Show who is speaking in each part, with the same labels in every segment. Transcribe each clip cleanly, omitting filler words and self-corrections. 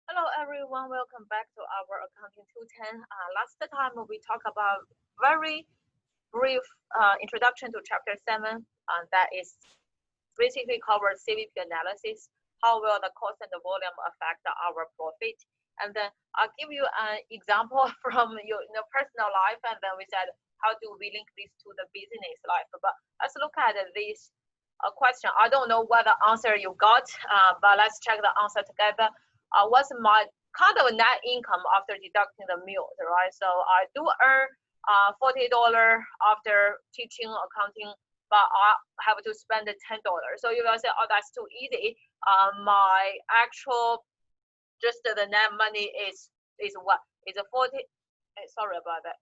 Speaker 1: Hello everyone, welcome back to our Accounting 210. Last time we talked about very brief introduction to Chapter 7. That is basically covers CVP analysis. How will the cost and the volume affect our profit? And then I'll give you an example from your personal life, and then we said how do we link this to the business life. But let's look at this question. I don't know what the answer you got, but let's check the answer together. What's my kind of net income after deducting the meals, right? So I do earn $40 after teaching accounting, but I have to spend $10. So you will say, oh, that's too easy. My actual just the net money is what? Is a 40. Sorry about that.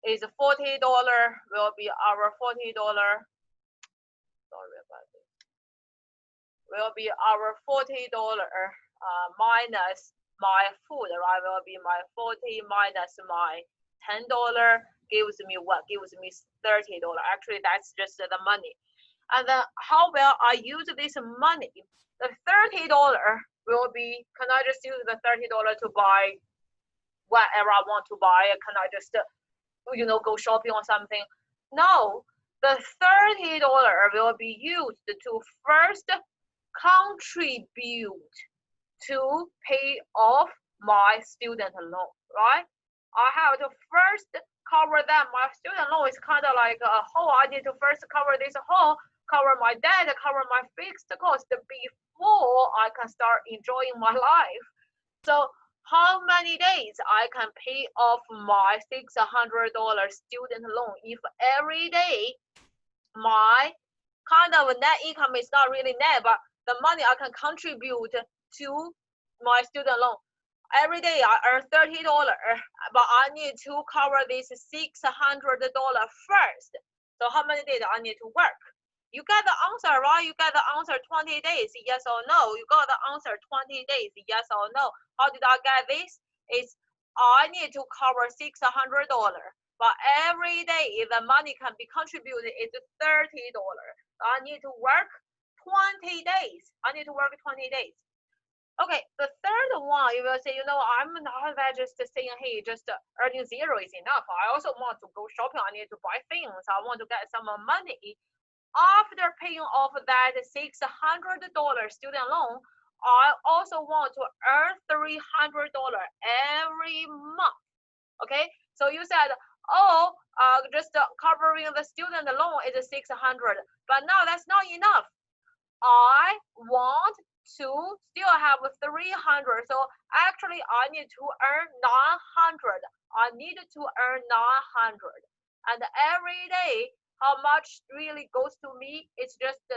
Speaker 1: Is $40 will be our $40. Sorry about it. Will be our $40 minus my food, right? Will be my 40 minus my $10 gives me what? Gives me $30. Actually, that's just the money. And then how will I use this money? The $30 will be, can I just use the $30 to buy whatever I want to buy? Can I just, go shopping or something? No, the $30 will be used to first contribute to pay off my student loan, right? I have to first cover that. My student loan is kind of like a hole. I need to first cover this hole, cover my debt, cover my fixed cost before I can start enjoying my life. So how many days I can pay off my $600 student loan if every day my kind of net income is not really net, but the money I can contribute to my student loan. Every day I earn $30, but I need to cover this $600 first. So how many days I need to work? You get the answer, right? You get the answer 20 days, yes or no. You got the answer 20 days, yes or no. How did I get this? It's I need to cover $600, but every day the money can be contributed is $30. I need to work 20 days. I need to work 20 days. Okay, the third one, you will say, I'm not that just saying, hey, just earning zero is enough. I also want to go shopping. I need to buy things. I want to get some money. After paying off that $600 student loan, I also want to earn $300 every month. Okay, so you said, oh, just covering the student loan is $600, but no, that's not enough. I want to still have 300, so actually I need to earn 900. I need to earn 900, and every day how much really goes to me? It's just $30.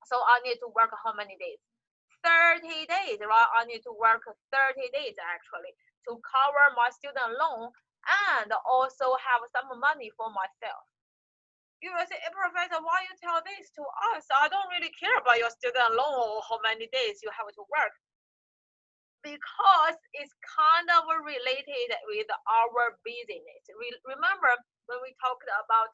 Speaker 1: So I need to work how many days? 30 days, right? I need to work 30 days actually to cover my student loan and also have some money for myself. You will say, hey, Professor, why you tell this to us? I don't really care about your student loan or how many days you have to work. Because it's kind of related with our business. Remember when we talked about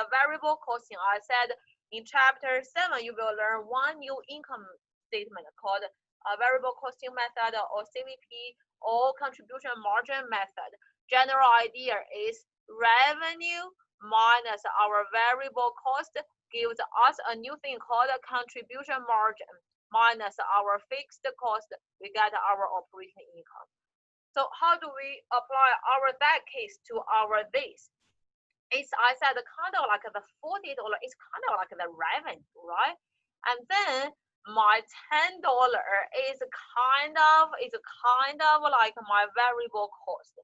Speaker 1: the variable costing, I said in chapter 7, you will learn one new income statement called a variable costing method or CVP or contribution margin method. General idea is revenue minus our variable cost gives us a new thing called a contribution margin minus our fixed cost, we get our operating income. So how do we apply our that case to our this? It's, I said, kind of like the $40 is kind of like the revenue, right? And then my $10 is kind of like my variable cost.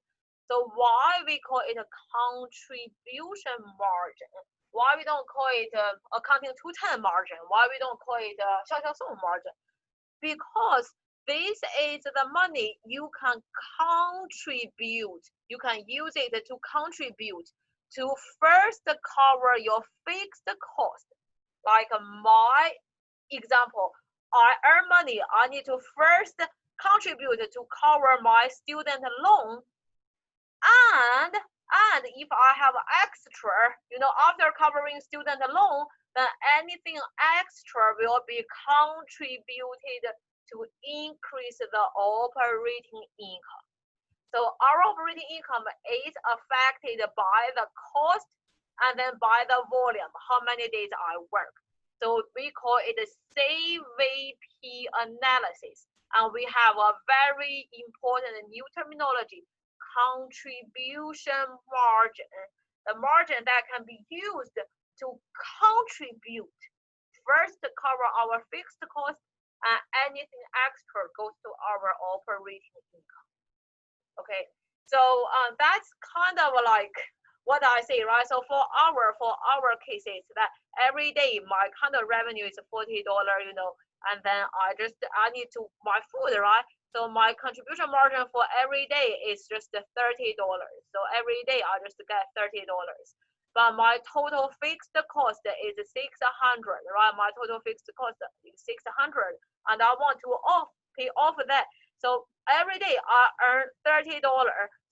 Speaker 1: So why we call it a contribution margin? Why we don't call it accounting 210 margin? Why we don't call it 小小送 margin? Because this is the money you can contribute. You can use it to contribute to first cover your fixed cost. Like my example, I earn money. I need to first contribute to cover my student loan. And if I have extra, after covering student loan, then anything extra will be contributed to increase the operating income. So our operating income is affected by the cost and then by the volume, how many days I work. So we call it a CVP analysis. And we have a very important new terminology, contribution margin. The margin that can be used to contribute, first to cover our fixed cost, and anything extra goes to our operating income. Okay, so that's kind of like what I say, right? So for our cases, that every day my kind of revenue is $40, and then I need to buy food, right? So my contribution margin for every day is just $30. So every day I just get $30. But my total fixed cost is 600, right? My total fixed cost is 600, and I want to pay off that. So every day I earn $30.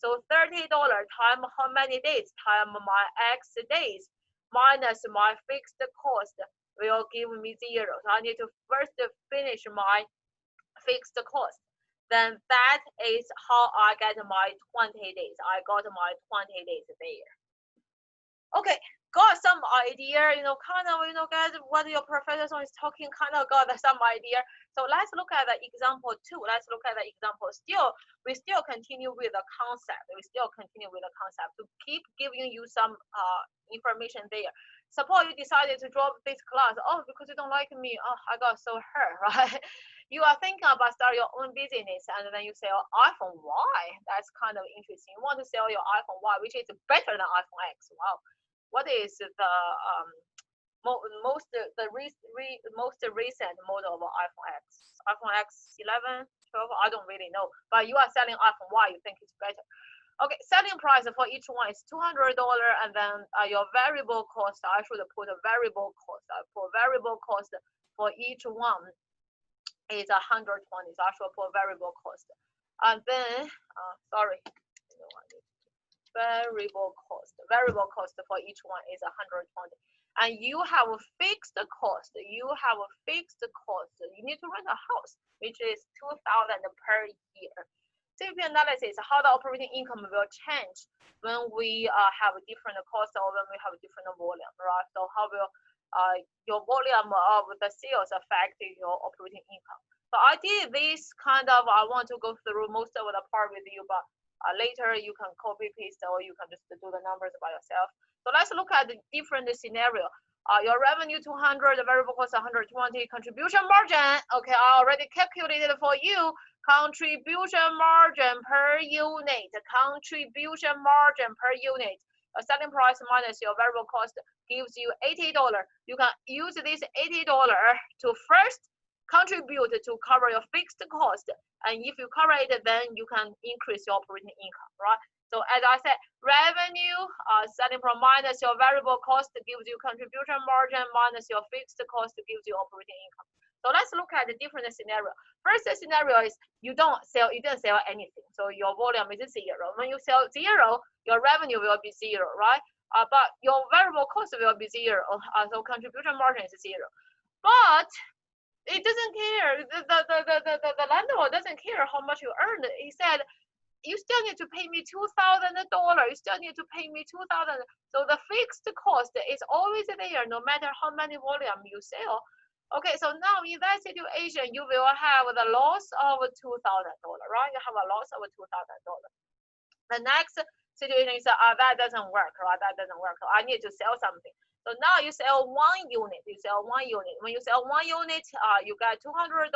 Speaker 1: So $30 times how many days times my X days minus my fixed cost will give me 0. So I need to first finish my fixed cost. Then that is how I get my 20 days. I got my 20 days there. Okay, got some idea, kind of, get what your professor is talking, kind of got some idea. So let's look at the example 2. Let's look at the example. We still continue with the concept. We still continue with the concept to keep giving you some information there. Suppose you decided to drop this class, because you don't like me, I got so hurt, right? You are thinking about start your own business, and then you sell iPhone Y. That's kind of interesting. You want to sell your iPhone Y, which is better than iPhone X. Wow. What is the most recent model of iPhone X? iPhone X 11, 12? I don't really know. But you are selling iPhone Y, you think it's better. Okay, selling price for each one is $200, and then your variable cost, I should put a variable cost. I put variable cost for each one is 120. So I should put variable cost. And then, sorry. Variable cost for each one is 120, and you have a fixed cost. You need to rent a house, which is $2,000 per year. CVP analysis, how the operating income will change when we have different costs or when we have different volume, right? So how will your volume of the sales affect your operating income? So I did this kind of, I want to go through most of the part with you, but later you can copy paste or you can just do the numbers by yourself. So let's look at the different scenario. Your revenue 200, the variable cost 120, contribution margin. Okay, I already calculated for you. Contribution margin per unit. Contribution margin per unit. A selling price minus your variable cost gives you $80. You can use this $80 to first contribute to cover your fixed cost, and if you cover it, then you can increase your operating income, right? So as I said, revenue selling price minus your variable cost gives you contribution margin minus your fixed cost gives you operating income. So let's look at the different scenario. First scenario is you didn't sell anything, so your volume is 0. When you sell 0, your revenue will be 0, right? But your variable cost will be 0, so contribution margin is 0. But it doesn't care. The landlord doesn't care how much you earned. He said, you still need to pay me $2,000. You still need to pay me $2,000. So the fixed cost is always there, no matter how many volume you sell. Okay, so now in that situation, you will have the loss of $2,000, right? You have a loss of $2,000. The next situation is that doesn't work, right? That doesn't work. I need to sell something. So now you sell one unit. When you sell one unit, you get $200,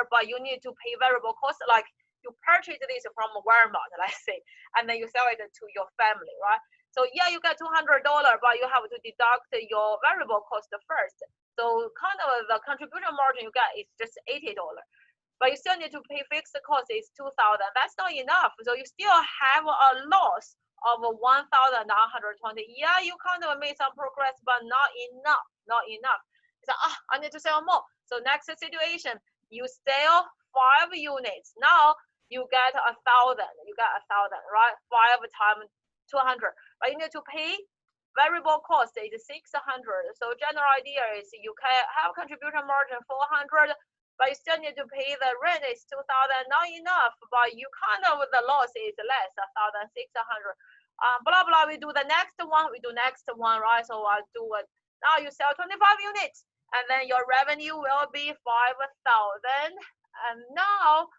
Speaker 1: but you need to pay variable cost. Like you purchase this from Walmart, let's say, and then you sell it to your family, right? So yeah, you get $200, but you have to deduct your variable cost first. So kind of the contribution margin you get is just $80. But you still need to pay fixed cost is $2,000. That's not enough. So you still have a loss of 1,920. Yeah, you kind of made some progress, but not enough. So I need to sell more. So next situation, you sell 5 units. Now you get 1,000. You got 1,000, right? 5 times 200. But you need to pay variable cost is 600. So general idea is you can have contribution margin 400, but you still need to pay the rent. It's 2,000, not enough, but you kind of, the loss is less, 1,600. Blah, blah, we do the next one, right? So I'll do it. Now you sell 25 units, and then your revenue will be 5,000. And now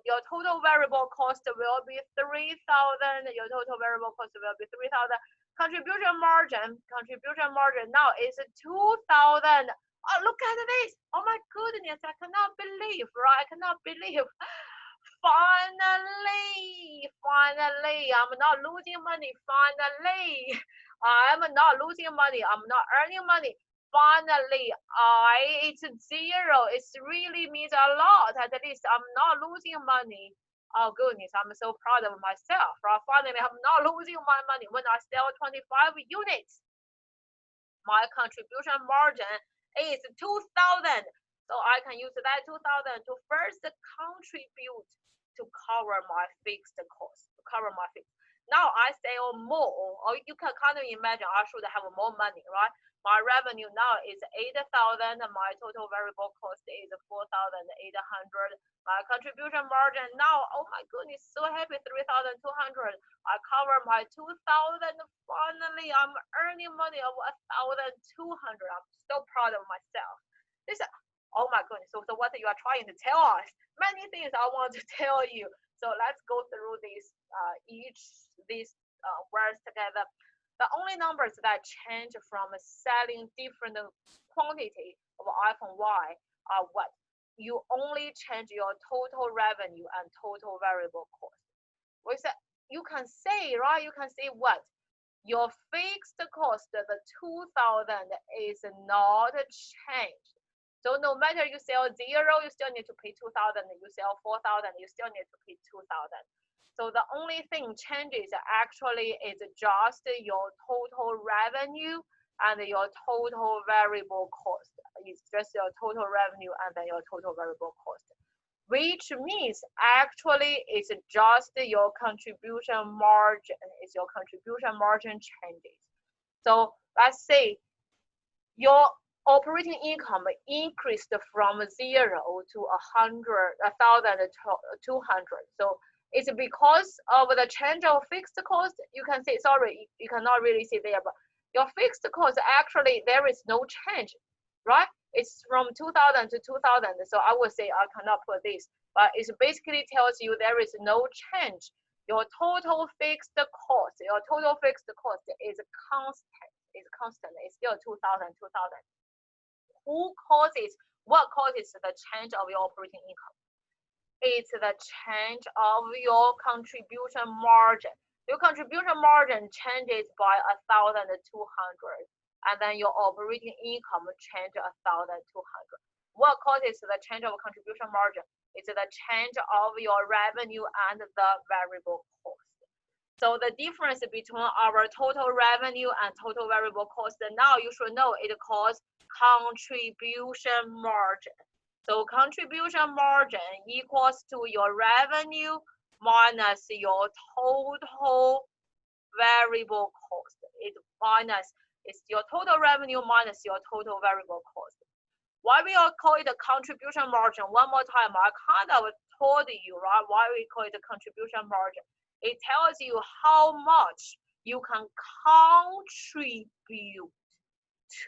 Speaker 1: your total variable cost will be 3,000. Your total variable cost will be 3,000. Contribution margin now is 2,000. Oh, look at this. Oh my goodness, I cannot believe, right? I cannot believe. Finally, I'm not losing money. Finally, I'm not losing money. I'm not earning money. Finally, it's zero. It really means a lot. At least I'm not losing money. Oh goodness, I'm so proud of myself. Right? Finally, I'm not losing my money when I sell 25 units. My contribution margin is 2,000. So I can use that 2,000 to first contribute to cover my fixed cost, Now I sell more, or you can kind of imagine I should have more money, right? My revenue now is 8,000. My total variable cost is 4,800. My contribution margin now, oh my goodness, so happy, 3,200. I cover my 2,000. Finally, I'm earning money of 1,200. I'm so proud of myself. This, oh my goodness. So what you are trying to tell us? Many things I want to tell you. So let's go through these these words together. The only numbers that change from selling different quantity of iPhone Y are what? You only change your total revenue and total variable cost. We said you can say, right? You can say what? Your fixed cost, the 2,000, is not changed. So no matter you sell 0, you still need to pay 2,000. You sell 4,000, you still need to pay 2,000. So the only thing changes actually is just your total revenue and your total variable cost. It's just your total revenue and then your total variable cost, which means actually it's just your contribution margin. It's your contribution margin changes. So let's say your operating income increased from 0 to 1,200. So it's because of the change of fixed cost. You can say, sorry, you cannot really see there, but your fixed cost, actually, there is no change, right? It's from 2,000 to 2,000. So I would say I cannot put this, but it basically tells you there is no change. Your total fixed cost is constant. It's still 2,000. What causes the change of your operating income? It's the change of your contribution margin. Your contribution margin changes by 1,200, and then your operating income changes 1,200. What causes the change of contribution margin? It's the change of your revenue and the variable cost. So the difference between our total revenue and total variable cost, now you should know it calls contribution margin. So contribution margin equals to your revenue minus your total variable cost. It's your total revenue minus your total variable cost. Why we call it a contribution margin? One more time, I kind of told you, right? Why we call it a contribution margin? It tells you how much you can contribute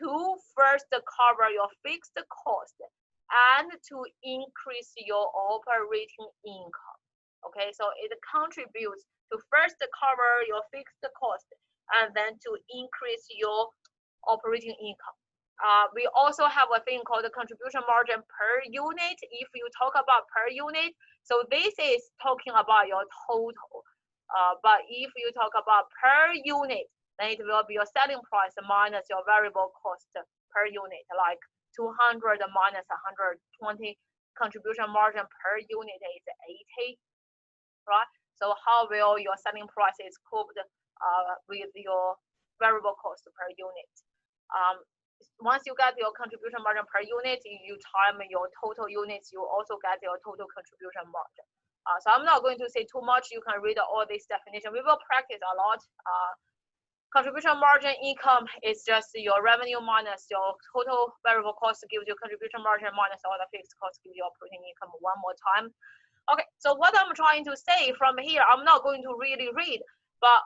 Speaker 1: to first cover your fixed cost and to increase your operating income. Okay, so it contributes to first cover your fixed cost and then to increase your operating income. We also have a thing called the contribution margin per unit. If you talk about per unit, so this is talking about your total. But if you talk about per unit, then it will be your selling price minus your variable cost per unit, like 200 minus 120. Contribution margin per unit is 80, right? So how will your selling price is couped with your variable cost per unit? Once you get your contribution margin per unit, you time your total units, you also get your total contribution margin. So I'm not going to say too much. You can read all this definition. We will practice a lot Contribution margin income is just your revenue minus your total variable cost gives you contribution margin minus all the fixed costs give you operating income. One more time. Okay, so what I'm trying to say from here, I'm not going to really read, but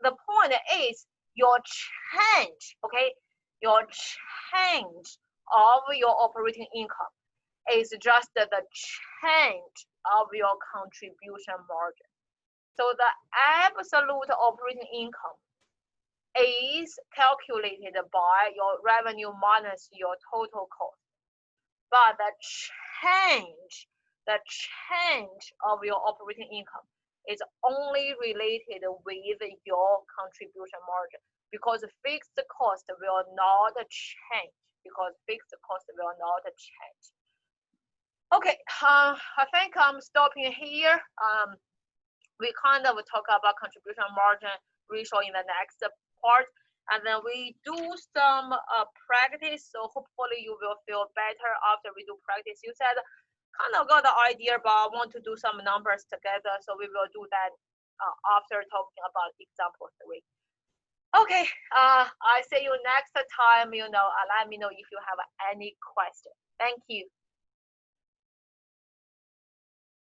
Speaker 1: the point is your change, okay, your change of your operating income is just the change of your contribution margin. So the absolute operating income is calculated by your revenue minus your total cost. But the change of your operating income is only related with your contribution margin, because fixed cost will not change. Okay, I think I'm stopping here. We kind of talk about contribution margin ratio in the next part, and then we do some practice. So hopefully you will feel better after we do practice. You said kind of got the idea, but I want to do some numbers together. So we will do that after talking about example 3. Okay, I see you next time. Let me know if you have any question. Thank you.